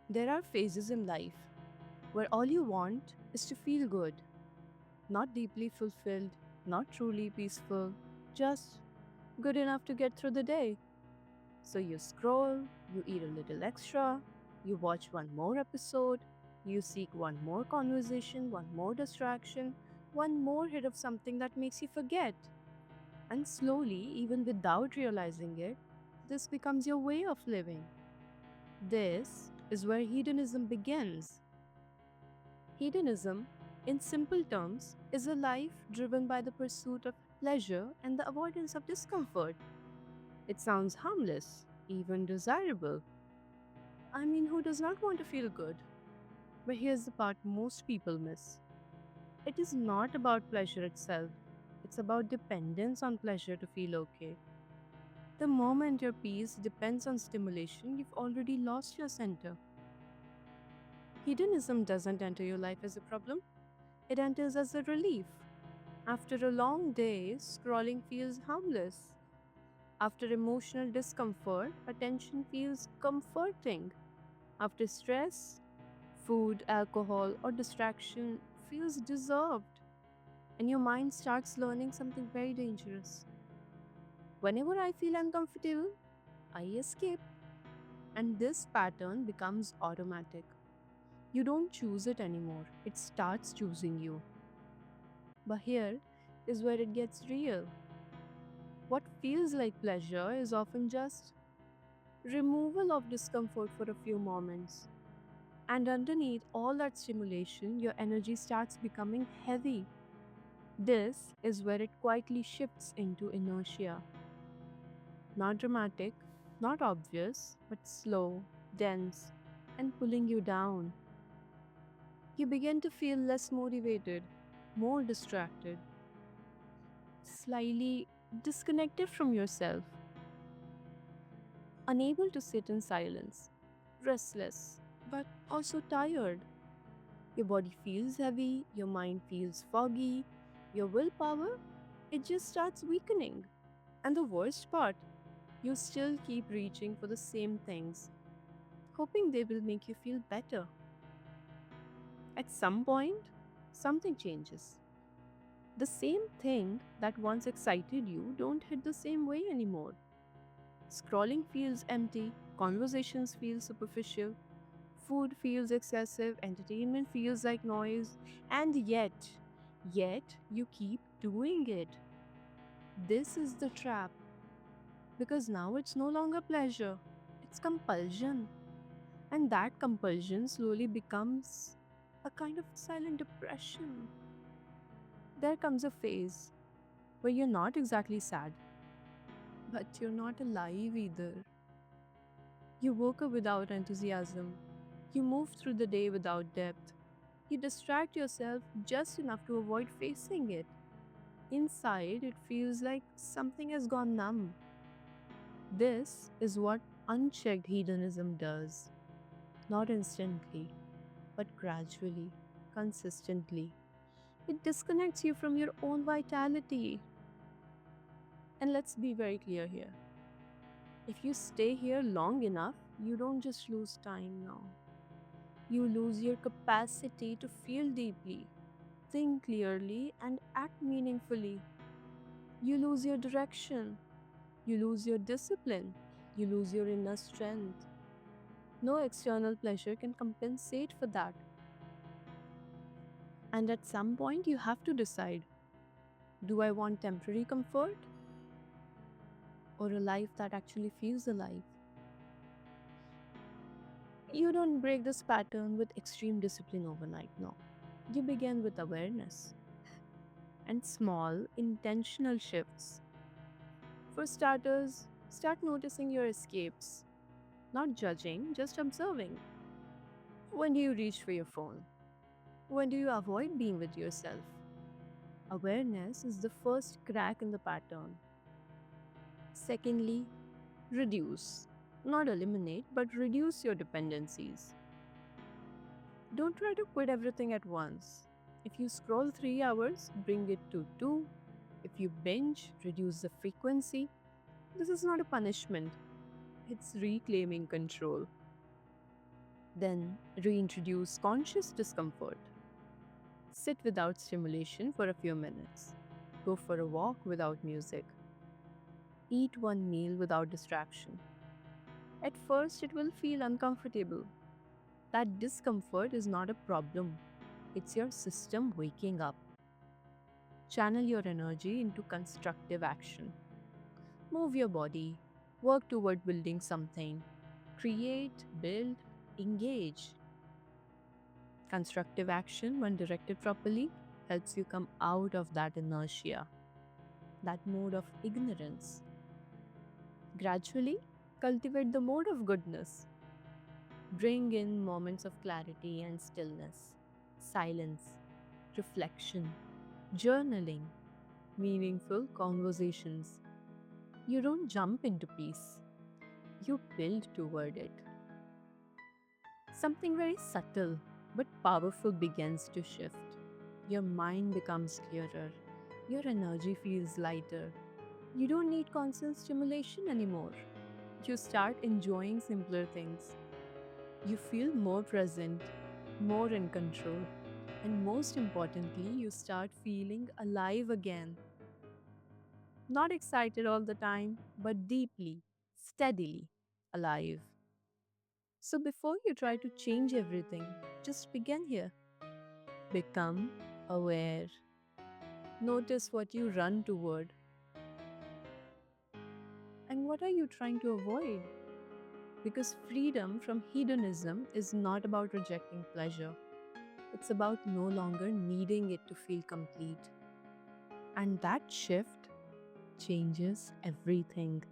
There are phases in life where all you want is to feel good, not deeply fulfilled, not truly peaceful, just good enough to get through the day. So you scroll, you eat a little extra, you watch one more episode, you seek one more conversation, one more distraction, one more hit of something that makes you forget. And slowly, even without realizing it, this becomes your way of living. This is where hedonism begins. Hedonism, in simple terms, is a life driven by the pursuit of pleasure and the avoidance of discomfort. It sounds harmless, even desirable. I mean, who does not want to feel good? But here's the part most people miss. It is not about pleasure itself, it's about dependence on pleasure to feel okay. The moment your peace depends on stimulation, you've already lost your center. Hedonism doesn't enter your life as a problem, it enters as a relief. After a long day, scrolling feels harmless. After emotional discomfort, attention feels comforting. After stress, food, alcohol, or distraction feels deserved. And your mind starts learning something very dangerous. Whenever I feel uncomfortable, I escape. And this pattern becomes automatic. You don't choose it anymore, it starts choosing you. But here is where it gets real. What feels like pleasure is often just removal of discomfort for a few moments. And underneath all that stimulation, your energy starts becoming heavy. This is where it quietly shifts into inertia. Not dramatic, not obvious, but slow, dense, and pulling you down. You begin to feel less motivated, more distracted, slightly disconnected from yourself, unable to sit in silence, restless, but also tired. Your body feels heavy, your mind feels foggy, your willpower, it just starts weakening. And the worst part, you still keep reaching for the same things, hoping they will make you feel better. At some point, something changes. The same thing that once excited you don't hit the same way anymore. Scrolling feels empty, conversations feel superficial, food feels excessive, entertainment feels like noise, and yet you keep doing it. This is the trap because now it's no longer pleasure, it's compulsion. And that compulsion slowly becomes a kind of silent depression. There comes a phase where you're not exactly sad, but you're not alive either. You woke up without enthusiasm. You move through the day without depth. You distract yourself just enough to avoid facing it. Inside, it feels like something has gone numb. This is what unchecked hedonism does. Not instantly, but gradually, consistently. It disconnects you from your own vitality. And let's be very clear here. If you stay here long enough, you don't just lose time now. You lose your capacity to feel deeply, think clearly, and act meaningfully. You lose your direction. You lose your discipline. You lose your inner strength. No external pleasure can compensate for that. And at some point, you have to decide, do I want temporary comfort or a life that actually feels alive? You don't break this pattern with extreme discipline overnight, no. You begin with awareness and small, intentional shifts. For starters, start noticing your escapes, not judging, just observing. When do you reach for your phone? When do you avoid being with yourself? Awareness is the first crack in the pattern. Secondly, reduce. Not eliminate, but reduce your dependencies. Don't try to quit everything at once. If you scroll 3 hours, bring it to 2. If you binge, reduce the frequency. This is not a punishment, it's reclaiming control. Then reintroduce conscious discomfort. Sit without stimulation for a few minutes. Go for a walk without music. Eat one meal without distraction. At first, it will feel uncomfortable. That discomfort is not a problem, it's your system waking up. Channel your energy into constructive action. Move your body, work toward building something. Create, build, engage. Constructive action, when directed properly, helps you come out of that inertia, that mode of ignorance. Gradually, cultivate the mode of goodness. Bring in moments of clarity and stillness, silence, reflection, journaling, meaningful conversations. You don't jump into peace, you build toward it. Something very subtle but powerful begins to shift. Your mind becomes clearer, your energy feels lighter. You don't need constant stimulation anymore. You start enjoying simpler things. You feel more present, more in control, and most importantly, you start feeling alive again. Not excited all the time, but deeply, steadily alive. So before you try to change everything, just begin here. Become aware. Notice what you run toward and what are you trying to avoid. Because freedom from hedonism is not about rejecting pleasure, it's about no longer needing it to feel complete. And that shift changes everything.